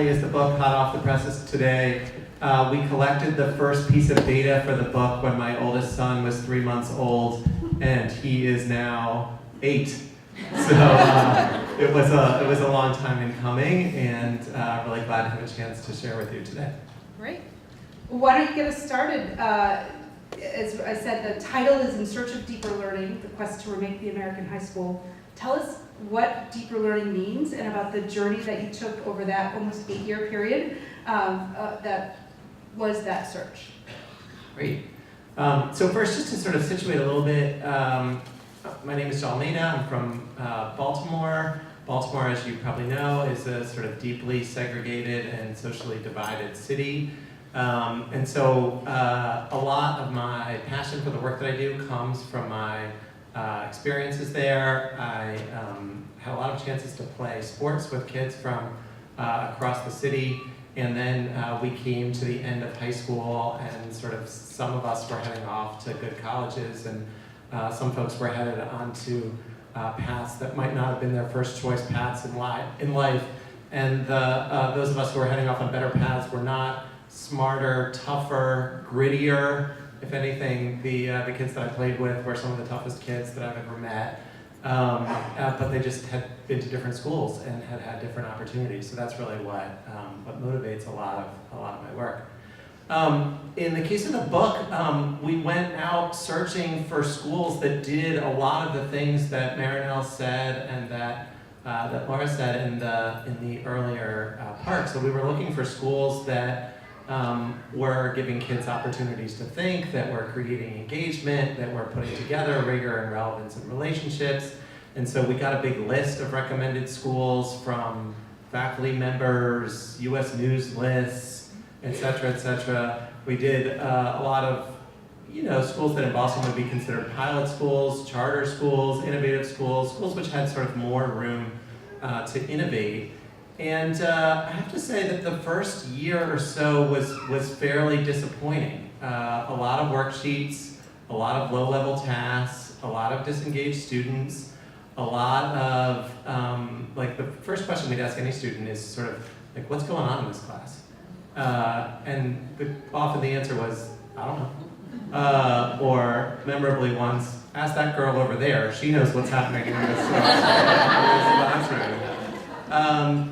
Is the book hot off the presses today. We collected the first piece of data for the book when my oldest son was 3 months old, and he is now 8. So it was a long time in coming, and really glad to have a chance to share with you today. Great. Well, why don't you get us started? As I said, the title is In Search of Deeper Learning, the quest to remake the American high school. Tell us what deeper learning means and about the journey that you took over that almost 8-year period that was that search. Great. So first, just to sort of situate a little bit, my name is Almeida. I'm from Baltimore. Baltimore, as you probably know, is a sort of deeply segregated and socially divided city. And so a lot of my passion for the work that I do comes from my experiences there. I had a lot of chances to play sports with kids from across the city, and then we came to the end of high school, and sort of some of us were heading off to good colleges, and some folks were headed onto paths that might not have been their first choice paths in life. And those of us who were heading off on better paths were not smarter, tougher, grittier. If anything, the kids that I played with were some of the toughest kids that I've ever met. But they just had been to different schools and had had different opportunities. So that's really what motivates a lot of my work. In the case of the book, we went out searching for schools that did a lot of the things that Marinelle said and that Laura said in the earlier part. So we were looking for schools that were giving kids opportunities to think, that were creating engagement, that were putting together rigor and relevance and relationships. And so we got a big list of recommended schools from faculty members, US News lists, et cetera, We did a lot of, schools that in Boston would be considered pilot schools, charter schools, innovative schools, schools which had sort of more room to innovate. And I have to say that the first year or so was fairly disappointing. A lot of worksheets, a lot of low-level tasks, a lot of disengaged students, a lot of, the first question we'd ask any student is sort of, what's going on in this class? And often the answer was, I don't know. Or memorably once, ask that girl over there, she knows what's happening in this classroom.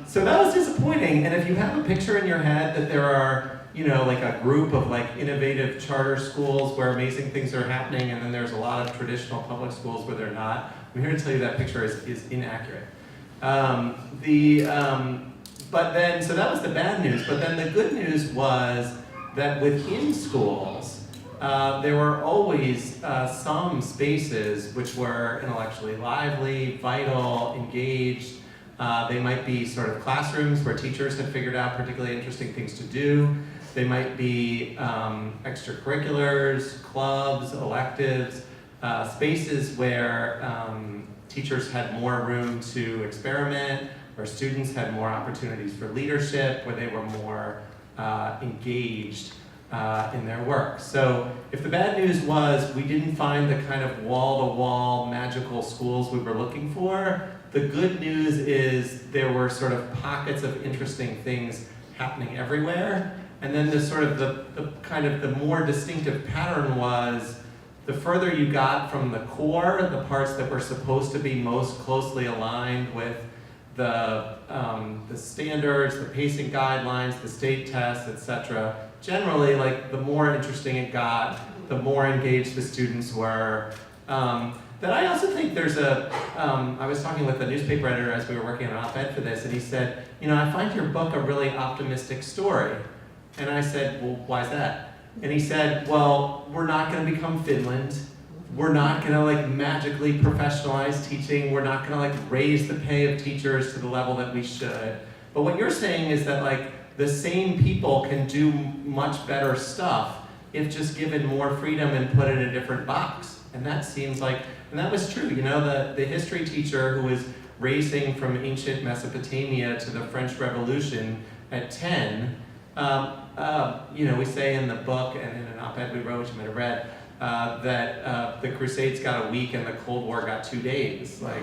So that was disappointing, and if you have a picture in your head that there are, a group of innovative charter schools where amazing things are happening, and then there's a lot of traditional public schools where they're not, I'm here to tell you that picture is inaccurate. So that was the bad news, but then the good news was that within schools, there were always some spaces which were intellectually lively, vital, engaged. They might be sort of classrooms where teachers had figured out particularly interesting things to do. They might be extracurriculars, clubs, electives, spaces where teachers had more room to experiment, where students had more opportunities for leadership, where they were more engaged in their work. So if the bad news was we didn't find the kind of wall-to-wall magical schools we were looking for, the good news is there were sort of pockets of interesting things happening everywhere. And then the more distinctive pattern was the further you got from the core, the parts that were supposed to be most closely aligned with the standards, the pacing guidelines, the state tests, etc. Generally, the more interesting it got, the more engaged the students were. That I also think there's I was talking with a newspaper editor as we were working on an op-ed for this, and he said, I find your book a really optimistic story. And I said, well, why is that? And he said, well, we're not going to become Finland. We're not going to magically professionalize teaching. We're not going to raise the pay of teachers to the level that we should. But what you're saying is that the same people can do much better stuff if just given more freedom and put in a different box. And that seems and that was true. The history teacher who was racing from ancient Mesopotamia to the French Revolution at 10, we say in the book and in an op-ed we wrote, which you might have read, that the Crusades got a week and the Cold War got 2 days. I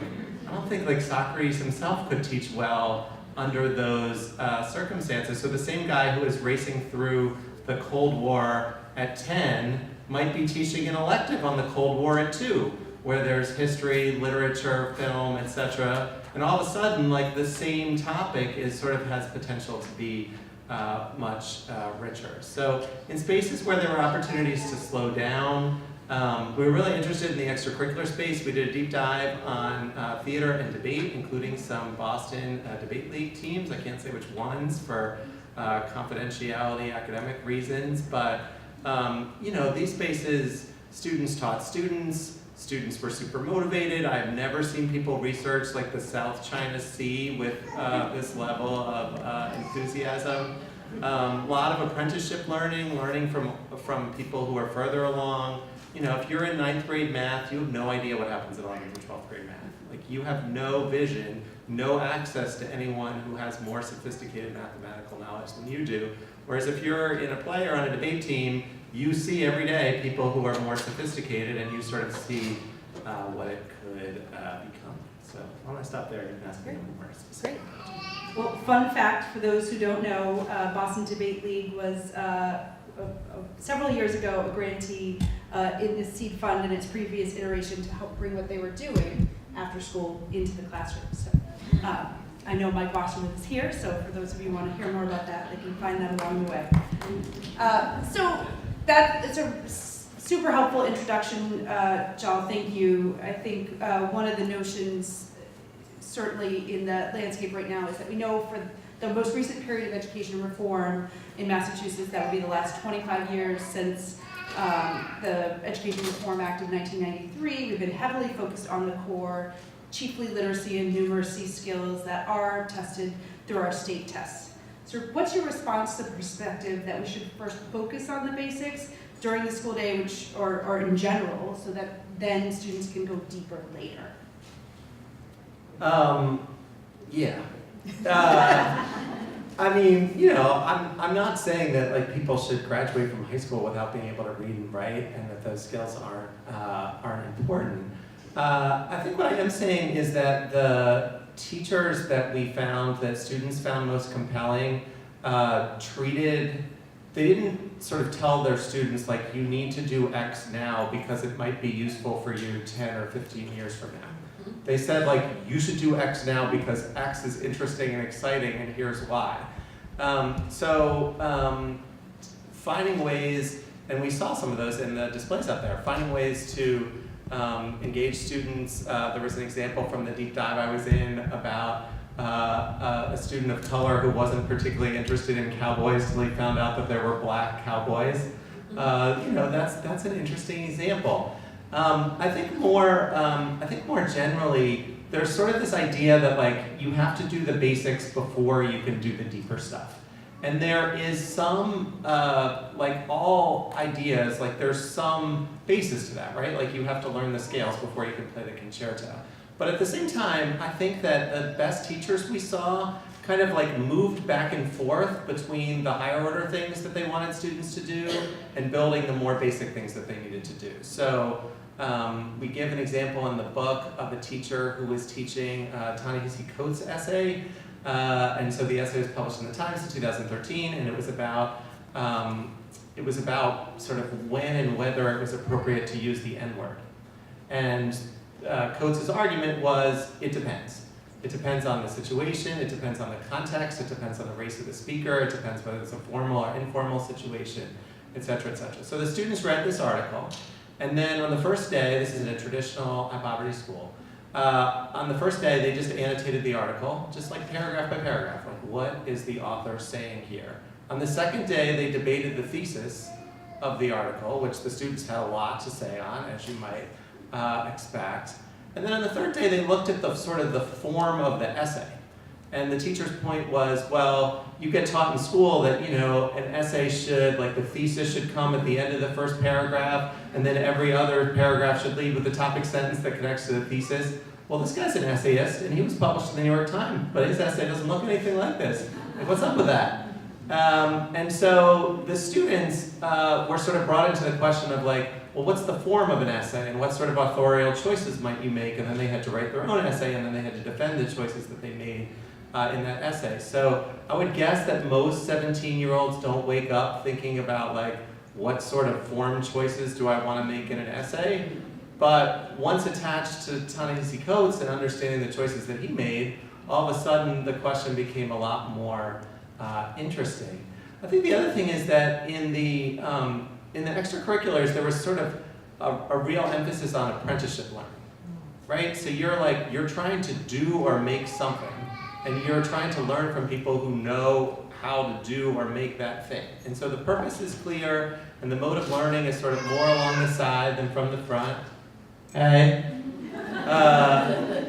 don't think Socrates himself could teach well under those circumstances. So the same guy who is racing through the Cold War at 10 might be teaching an elective on the Cold War at 2, where there's history, literature, film, etc. And all of a sudden, like, the same topic is sort of has potential to be much richer. So in spaces where there were opportunities to slow down, we were really interested in the extracurricular space. We did a deep dive on theater and debate, including some Boston debate league teams. I can't say which ones for confidentiality, academic reasons, but you know, these spaces, students taught students. Students were super motivated. I've never seen people research like the South China Sea with this level of enthusiasm. A lot of apprenticeship learning from people who are further along. You know, if you're in 9th grade math, you have no idea what happens in 11th and 12th grade math. Like, you have no vision, no access to anyone who has more sophisticated mathematical knowledge than you do. Whereas if you're in a play or on a debate team, you see every day people who are more sophisticated, and you sort of see what it could become. So why don't I stop there and ask me more specific. Well, fun fact for those who don't know, Boston Debate League was several years ago a grantee in the seed fund in its previous iteration to help bring what they were doing after school into the classroom. So I know Mike Wasserman is here, so for those of you who want to hear more about that, they can find that along the way. So that is a super helpful introduction, Joel, thank you. I think one of the notions certainly in the landscape right now is that we know for the most recent period of education reform in Massachusetts, that would be the last 25 years since the Education Reform Act of 1993, we've been heavily focused on the core, chiefly literacy and numeracy skills that are tested through our state tests. So what's your response to the perspective that we should first focus on the basics during the school day, or in general, so that then students can go deeper later? Yeah. I mean, you know, I'm not saying that like people should graduate from high school without being able to read and write, and that those skills aren't important. I think what I am saying is that the teachers that we found, that students found most compelling, they didn't sort of tell their students like, you need to do X now because it might be useful for you 10 or 15 years from now. They said like, you should do X now because X is interesting and exciting, and here's why. Finding ways, and we saw some of those in the displays up there, finding ways to engage students. There was an example from the deep dive I was in about a student of color who wasn't particularly interested in cowboys till he found out that there were black cowboys. You know, that's an interesting example. I think more generally, there's sort of this idea that like you have to do the basics before you can do the deeper stuff. And there is some, like all ideas, like there's some basis to that, right? Like you have to learn the scales before you can play the concerto. But at the same time, I think that the best teachers we saw kind of like moved back and forth between the higher order things that they wanted students to do and building the more basic things that they needed to do. So we give an example in the book of a teacher who was teaching Ta-Nehisi Coates' essay. And so the essay was published in the Times in 2013, and it was about sort of when and whether it was appropriate to use the N-word. And Coates' argument was, it depends. It depends on the situation, it depends on the context, it depends on the race of the speaker, it depends whether it's a formal or informal situation, et cetera, et cetera. So the students read this article, and then on the first day, this is in a traditional high-poverty school, on the first day, they just annotated the article, just like paragraph by paragraph, like what is the author saying here? On the second day, they debated the thesis of the article, which the students had a lot to say on, as you might expect. And then on the third day, they looked at the sort of the form of the essay. And the teacher's point was, well, you get taught in school that, you know, an essay should, like the thesis should come at the end of the first paragraph, and then every other paragraph should lead with the topic sentence that connects to the thesis. Well, this guy's an essayist, and he was published in the New York Times, but his essay doesn't look anything like this. Like, what's up with that? And so the students were sort of brought into the question of like, well, what's the form of an essay, and what sort of authorial choices might you make? And then they had to write their own essay, and then they had to defend the choices that they made in that essay. So I would guess that most 17-year-olds don't wake up thinking about like, what sort of form choices do I want to make in an essay? But once attached to Ta-Nehisi Coates and understanding the choices that he made, all of a sudden the question became a lot more interesting. I think the other thing is that in the extracurriculars, there was sort of a real emphasis on apprenticeship learning, right? So you're trying to do or make something, and you're trying to learn from people who know how to do or make that thing. And so the purpose is clear, and the mode of learning is sort of more along the side than from the front. Hey.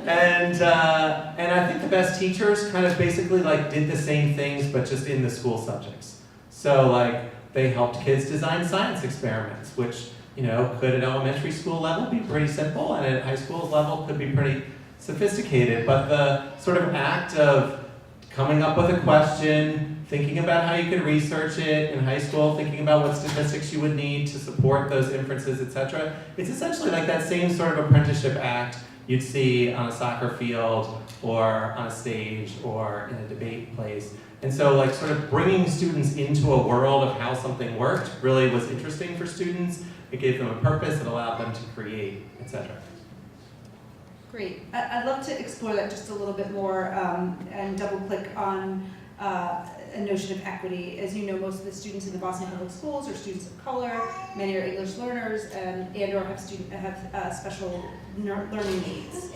And I think the best teachers kind of basically like did the same things, but just in the school subjects. So like they helped kids design science experiments, which could at elementary school level be pretty simple, and at high school level could be pretty sophisticated. But the sort of act of coming up with a question, thinking about how you could research it in high school, thinking about what statistics you would need to support those inferences, etc. It's essentially like that same sort of apprenticeship act you'd see on a soccer field or on a stage or in a debate place. And so like sort of bringing students into a world of how something worked really was interesting for students. It gave them a purpose, it allowed them to create, etc. Great. I'd love to explore that just a little bit more and double click on a notion of equity. As you know, most of the students in the Boston Public Schools are students of color. Many are English learners and or have special learning needs.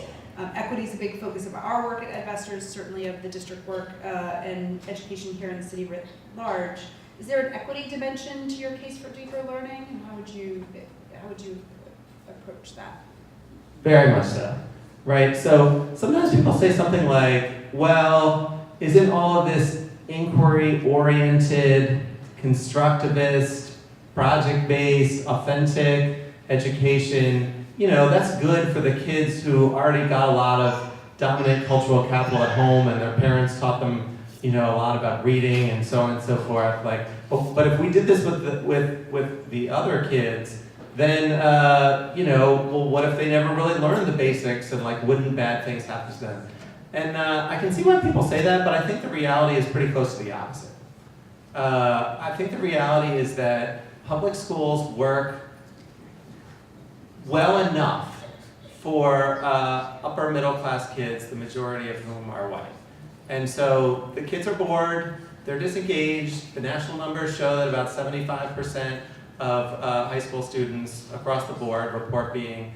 Equity is a big focus of our work at EdVestors, certainly of the district work and education here in the city writ large. Is there an equity dimension to your case for deeper learning? And how would you approach that? Very much so. Right? So sometimes people say something like, well, isn't all of this inquiry-oriented, constructivist, project-based, authentic education, that's good for the kids who already got a lot of dominant cultural capital at home and their parents taught them, a lot about reading and so on and so forth. Like, but if we did this with the other kids, then, well, what if they never really learned the basics and like, wouldn't bad things happen to them? And I can see why people say that, but I think the reality is pretty close to the opposite. I think the reality is that public schools work well enough for upper middle class kids, the majority of whom are white. And so the kids are bored, they're disengaged. The national numbers show that about 75% of high school students across the board report being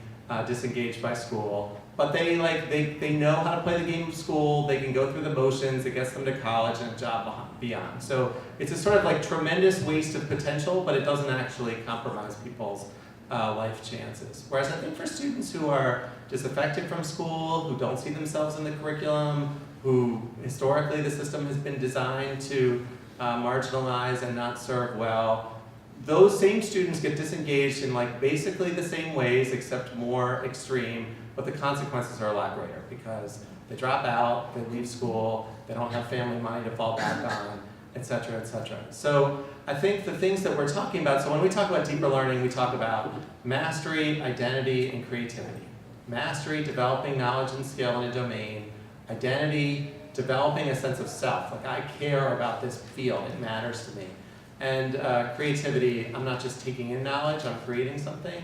disengaged by school. But they know how to play the game of school, they can go through the motions, it gets them to college and a job beyond. So it's a sort of like tremendous waste of potential, but it doesn't actually compromise people's life chances. Whereas I think for students who are disaffected from school, who don't see themselves in the curriculum, who historically the system has been designed to marginalize and not serve well, those same students get disengaged in like basically the same ways except more extreme, but the consequences are a lot greater because they drop out, they leave school, they don't have family money to fall back on, etc., etc. So I think the things that we're talking about, so when we talk about deeper learning, we talk about mastery, identity, and creativity. Mastery, developing knowledge and skill in a domain. Identity, developing a sense of self, like I care about this field, it matters to me. And creativity, I'm not just taking in knowledge, I'm creating something.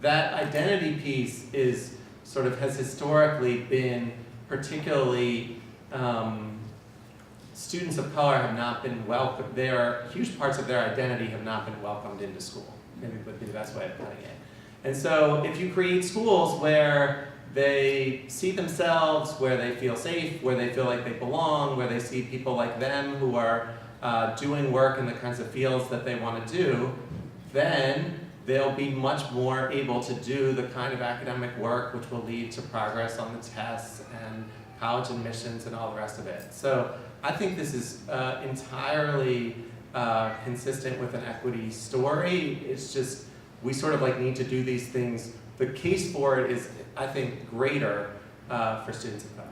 That identity piece is sort of has historically been particularly, students of color have not been welcomed, huge parts of their identity have not been welcomed into school, maybe would be the best way of putting it. And so if you create schools where they see themselves, where they feel safe, where they feel like they belong, where they see people like them who are doing work in the kinds of fields that they want to do, then they'll be much more able to do the kind of academic work which will lead to progress on the tests and college admissions and all the rest of it. So I think this is entirely consistent with an equity story. It's just, we sort of like need to do these things. The case for it is, I think, greater for students of color.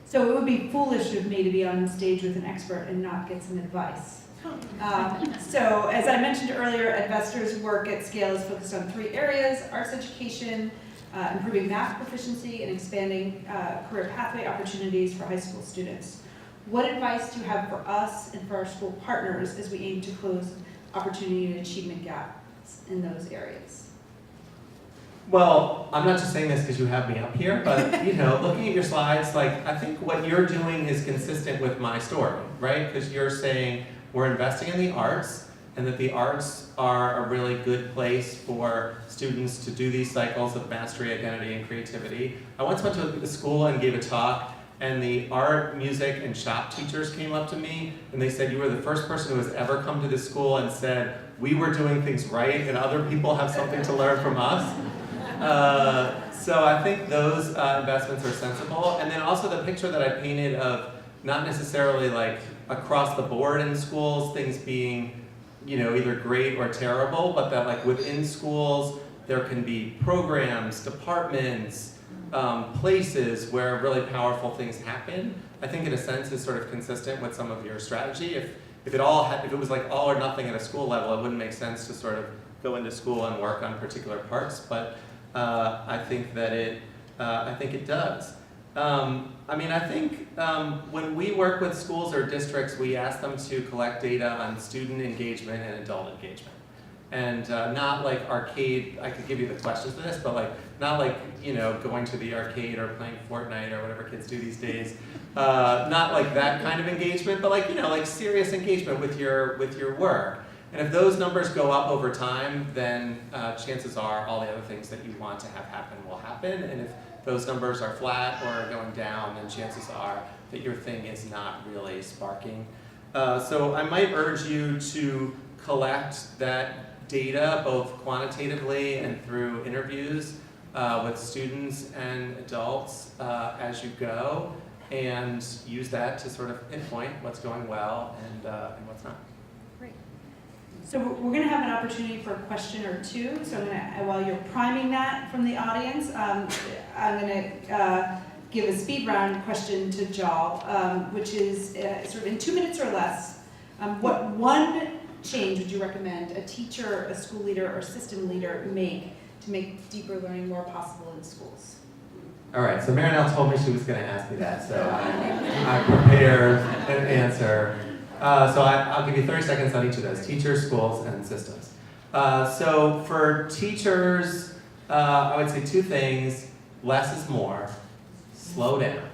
So it would be foolish of me to be on stage with an expert and not get some advice. So as I mentioned earlier, EdVestors' work at scale is focused on 3 areas: arts education, improving math proficiency, and expanding career pathway opportunities for high school students. What advice do you have for us and for our school partners as we aim to close opportunity and achievement gaps in those areas? Well, I'm not just saying this because you have me up here, but looking at your slides, like I think what you're doing is consistent with my story, right? Because you're saying we're investing in the arts, and that the arts are a really good place for students to do these cycles of mastery, identity, and creativity. I once went to a school and gave a talk, and the art, music, and shop teachers came up to me, and they said, you were the first person who has ever come to this school and said, we were doing things right, and other people have something to learn from us. So I think those investments are sensible. And then also the picture that I painted of not necessarily like across the board in schools, things being either great or terrible, but that like within schools, there can be programs, departments, places where really powerful things happen. I think in a sense is sort of consistent with some of your strategy. If it was like all or nothing at a school level, it wouldn't make sense to sort of go into school and work on particular parts, but I think that it does. I think when we work with schools or districts, we ask them to collect data on student engagement and adult engagement. And not like arcade, I could give you the questions for this, but like not like, going to the arcade or playing Fortnite or whatever kids do these days. Not like that kind of engagement, but like, like serious engagement with your work. And if those numbers go up over time, then chances are all the other things that you want to have happen will happen. And if those numbers are flat or going down, then chances are that your thing is not really sparking. So I might urge you to collect that data both quantitatively and through interviews with students and adults as you go, and use that to sort of pinpoint what's going well and what's not. Great. So we're going to have an opportunity for a question or two. So I'm going to, while you're priming that from the audience, I'm going to give a speed round question to Jal, which is sort of in 2 minutes or less. What one change would you recommend a teacher, a school leader, or system leader make to make deeper learning more possible in schools? All right, so Marinelle told me she was going to ask me that, so I prepared an answer. So I'll give you 30 seconds on each of those, teachers, schools, and systems. So for teachers, I would say two things. Less is more. Slow down.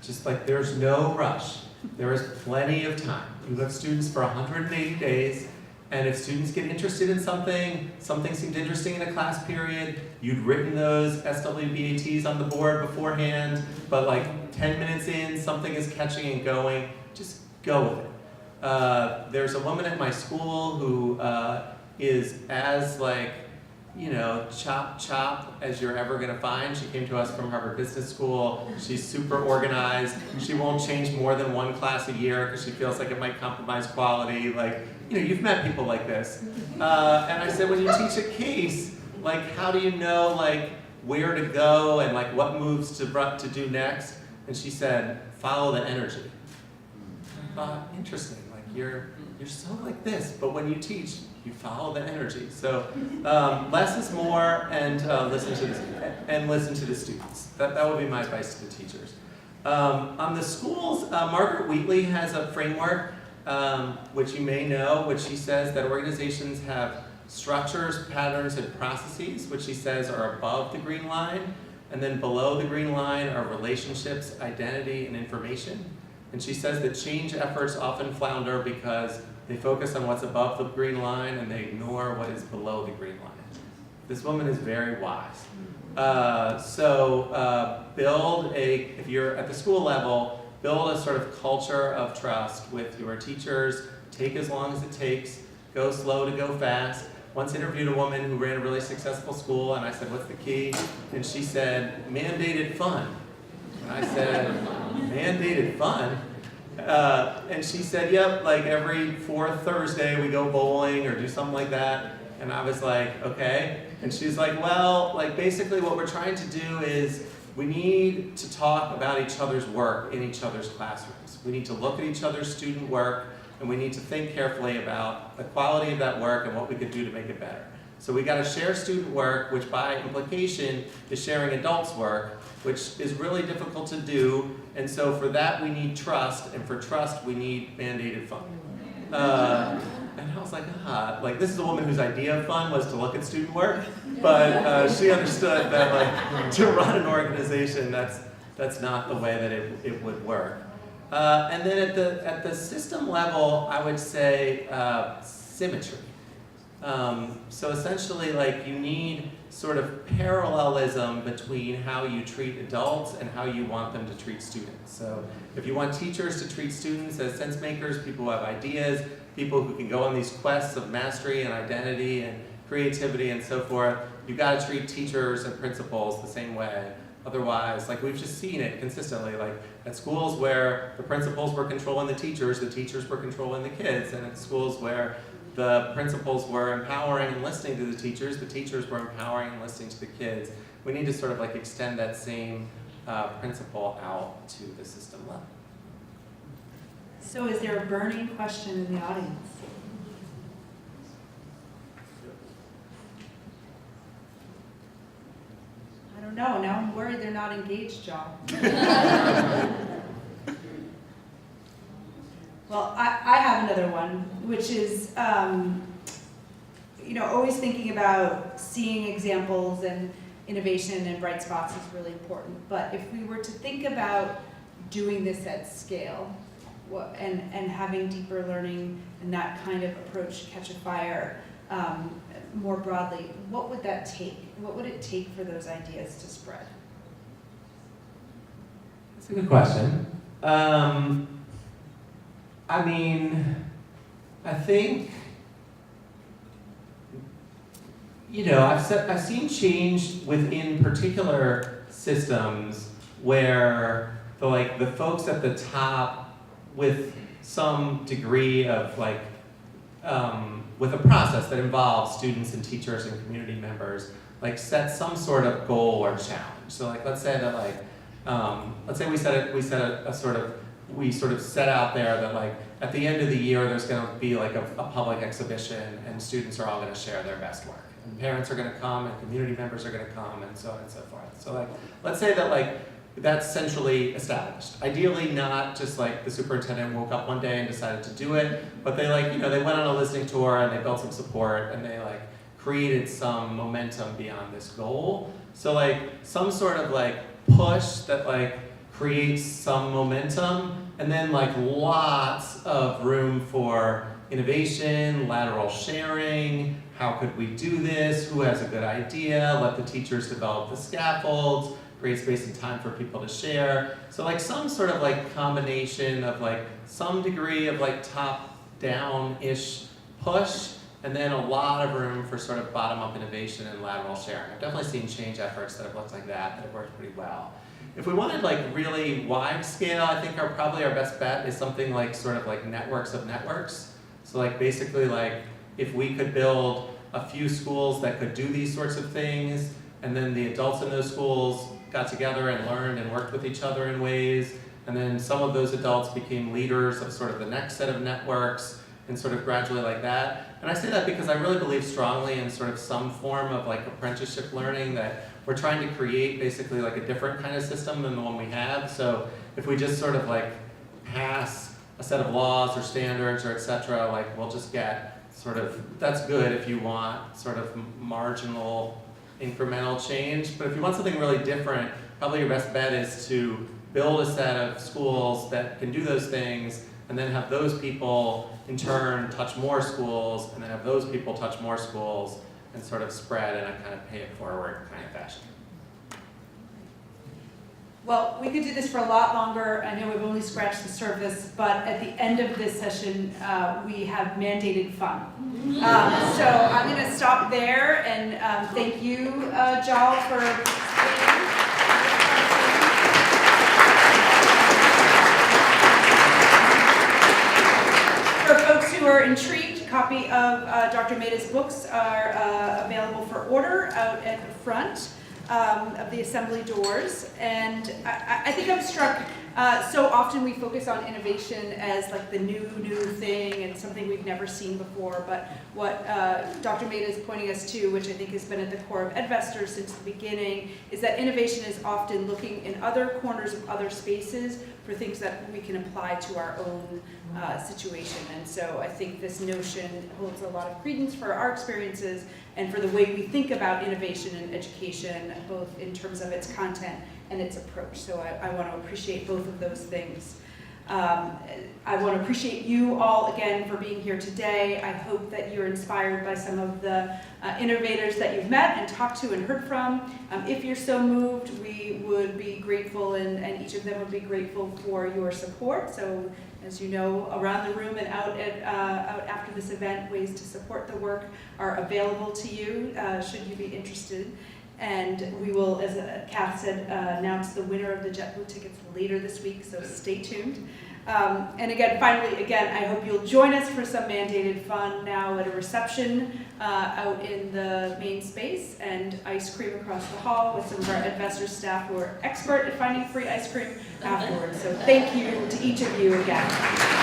Just like there's no rush. There is plenty of time. You have students for 180 days, and if students get interested in something seemed interesting in a class period, you'd written those SWBATs on the board beforehand, but like 10 minutes in, something is catching and going, just go with it. There's a woman at my school who is as like, chop as you're ever gonna find. She came to us from Harvard Business School. She's super organized. She won't change more than one class a year because she feels like it might compromise quality. Like, you've met people like this. And I said, when you teach a case, like, how do you know like where to go and like what moves to do next? And she said, follow the energy. I thought, interesting. Like you're so like this, but when you teach, you follow the energy. So less is more, and listen to the students. That would be my advice to the teachers. On the schools, Margaret Wheatley has a framework, which you may know, which she says that organizations have structures, patterns, and processes, which she says are above the green line, and then below the green line are relationships, identity, and information. And she says that change efforts often flounder because they focus on what's above the green line and they ignore what is below the green line. This woman is very wise. If you're at the school level, build a sort of culture of trust with your teachers. Take as long as it takes. Go slow to go fast. Once interviewed a woman who ran a really successful school, and I said, what's the key? And she said, mandated fun. And I said, mandated fun? And she said, yep, like every fourth Thursday we go bowling or do something like that. And I was like, okay. And she's like, well, like basically what we're trying to do is we need to talk about each other's work in each other's classrooms. We need to look at each other's student work, and we need to think carefully about the quality of that work and what we could do to make it better. So we got to share student work, which by implication is sharing adults' work, which is really difficult to do. And so for that we need trust, and for trust we need mandated fun. And I was like, this is a woman whose idea of fun was to look at student work, but she understood that like to run an organization, that's not the way that it would work. And then at the system level, I would say symmetry. So essentially, like, you need sort of parallelism between how you treat adults and how you want them to treat students. So if you want teachers to treat students as sense makers, people who have ideas, people who can go on these quests of mastery and identity and creativity and so forth, you've got to treat teachers and principals the same way. Otherwise, like, we've just seen it consistently, like at schools where the principals were controlling the teachers were controlling the kids, and at schools where the principals were empowering and listening to the teachers were empowering and listening to the kids. We need to sort of like extend that same principle out to the system level. So is there a burning question in the audience? I don't know. Now I'm worried they're not engaged, John. Well, I have another one, which is, always thinking about seeing examples and innovation and bright spots is really important. But if we were to think about doing this at scale and having deeper learning and that kind of approach catch a fire more broadly, what would that take? What would it take for those ideas to spread? That's a good question. I think, I've seen change within particular systems where the folks at the top with some degree of with a process that involves students and teachers and community members, set some sort of goal or challenge. So let's say that we sort of set out there that at the end of the year there's going to be a public exhibition and students are all going to share their best work. And parents are going to come and community members are going to come and so on and so forth. So let's say that that's centrally established. Ideally not just the superintendent woke up one day and decided to do it, but they they went on a listening tour and they built some support and they created some momentum beyond this goal. So some sort of push that creates some momentum, and then lots of room for innovation, lateral sharing, how could we do this, who has a good idea, let the teachers develop the scaffolds, create space and time for people to share. So some sort of combination of some degree of top-down-ish push, and then a lot of room for sort of bottom-up innovation and lateral sharing. I've definitely seen change efforts that have looked like that have worked pretty well. If we wanted really wide scale, I think probably our best bet is something networks of networks. So basically if we could build a few schools that could do these sorts of things, and then the adults in those schools got together and learned and worked with each other in ways, and then some of those adults became leaders of sort of the next set of networks, and sort of gradually like that. And I say that because I really believe strongly in sort of some form of apprenticeship learning, that we're trying to create basically a different kind of system than the one we have. So if we just sort of pass a set of laws or standards or et cetera, we'll just get sort of, that's good if you want sort of marginal incremental change. But if you want something really different, probably your best bet is to build a set of schools that can do those things, and then have those people in turn touch more schools, and then have those people touch more schools, and sort of spread in a kind of pay it forward kind of fashion. Well, we could do this for a lot longer. I know we've only scratched the surface, but at the end of this session, we have mandated fun. So I'm going to stop there, and thank you, Jal, for For folks who are intrigued, a copy of Dr. Mehta's books are available for order out at the front of the assembly doors. And I think I'm struck So often we focus on innovation as like the new thing and something we've never seen before, but what Dr. Maida is pointing us to, which I think has been at the core of EdVestors since the beginning, is that innovation is often looking in other corners of other spaces for things that we can apply to our own situation. And so I think this notion holds a lot of credence for our experiences and for the way we think about innovation in education, both in terms of its content and its approach. So I want to appreciate both of those things. I want to appreciate you all again for being here today. I hope that you're inspired by some of the innovators that you've met and talked to and heard from. If you're so moved, we would be grateful, and each of them would be grateful for your support. So as you know, around the room and out after this event, ways to support the work are available to you should you be interested. And we will, as Kath said, announce the winner of the JetBlue tickets later this week, so stay tuned. And again, finally, I hope you'll join us for some mandated fun now at a reception out in the main space, and ice cream across the hall with some of our EdVestors staff who are expert at finding free ice cream afterwards. So thank you to each of you again.